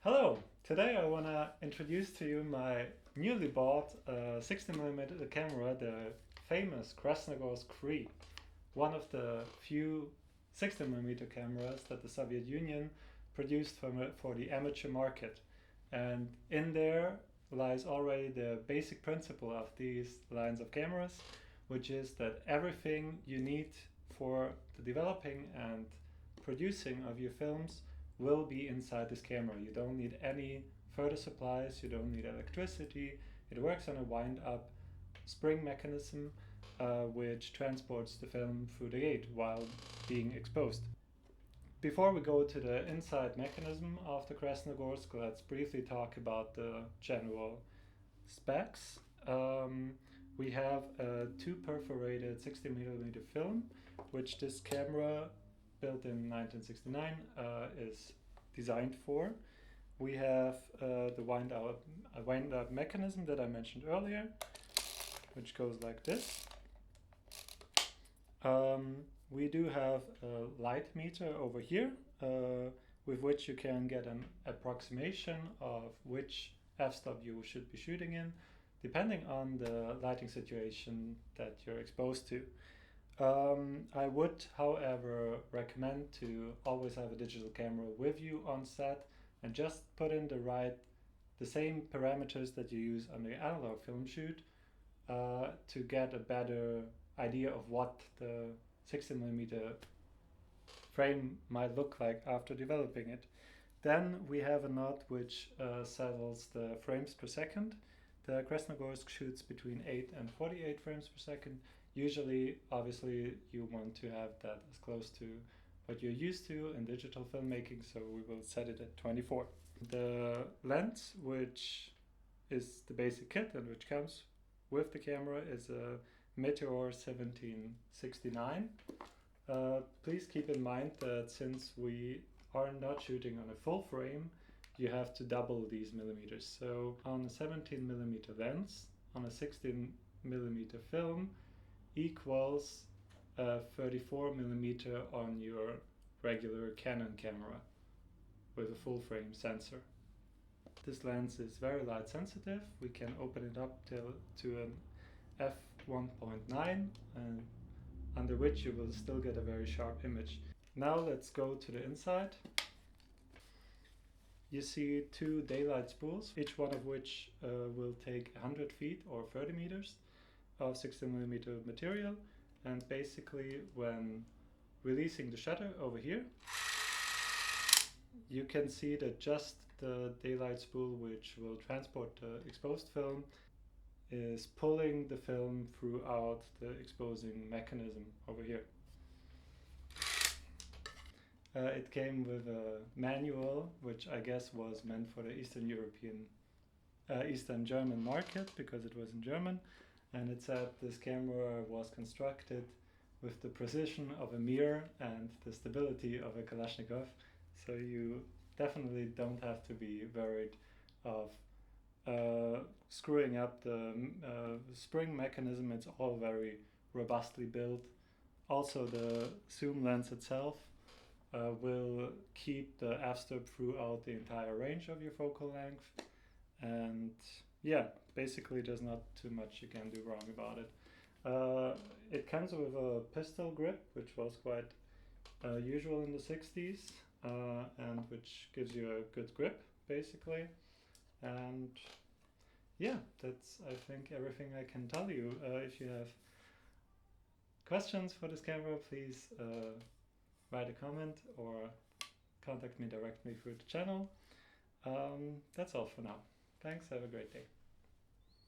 Hello! Today I want to introduce to you my newly bought 60mm camera, the famous Krasnogorsk-3, one of the few 60mm cameras that the Soviet Union produced for the amateur market. And in there lies already the basic principle of these lines of cameras, which is that everything you need for the developing and producing of your films will be inside this camera. You don't need any further supplies, you don't need electricity. It works on a wind-up spring mechanism which transports the film through the gate while being exposed. Before we go to the inside mechanism of the Krasnogorsk, let's briefly talk about the general specs. We have a 2 perforated 60mm film, which this camera, built in 1969, is designed for. We have the wind-up mechanism that I mentioned earlier, which goes like this. We do have a light meter over here, with which you can get an approximation of which f-stop you should be shooting in, depending on the lighting situation that you're exposed to. I would, however, recommend to always have a digital camera with you on set and just put in the same parameters that you use on the analog film shoot to get a better idea of what the 60mm frame might look like after developing it. Then we have a knot which settles the frames per second. The Krasnogorsk shoots between 8 and 48 frames per second. Usually, obviously, you want to have that as close to what you're used to in digital filmmaking, so we will set it at 24. The lens, which is the basic kit and which comes with the camera, is a Meteor 1769. Please keep in mind that since we are not shooting on a full frame, you have to double these millimeters. So on a 17mm lens, on a 16mm film, equals 34mm on your regular Canon camera with a full frame sensor. This lens is very light sensitive. We can open it up to an f1.9, and under which you will still get a very sharp image. Now let's go to the inside. You see 2 daylight spools, each one of which will take 100 feet or 30 meters of 60mm material, and basically when releasing the shutter over here, you can see that just the daylight spool, which will transport the exposed film, is pulling the film throughout the exposing mechanism over here. It came with a manual, which I guess was meant for the Eastern German market, because it was in German. And it said this camera was constructed with the precision of a mirror and the stability of a Kalashnikov. So you definitely don't have to be worried of screwing up the spring mechanism. It's all very robustly built. Also, the zoom lens itself will keep the f-stop throughout the entire range of your focal length. And yeah, basically there's not too much you can do wrong about it. It comes with a pistol grip, which was quite usual in the 60s, and which gives you a good grip, basically. And yeah, that's, I think, everything I can tell you. If you have questions for this camera, please write a comment or contact me directly through the channel. That's all for now. Thanks, have a great day.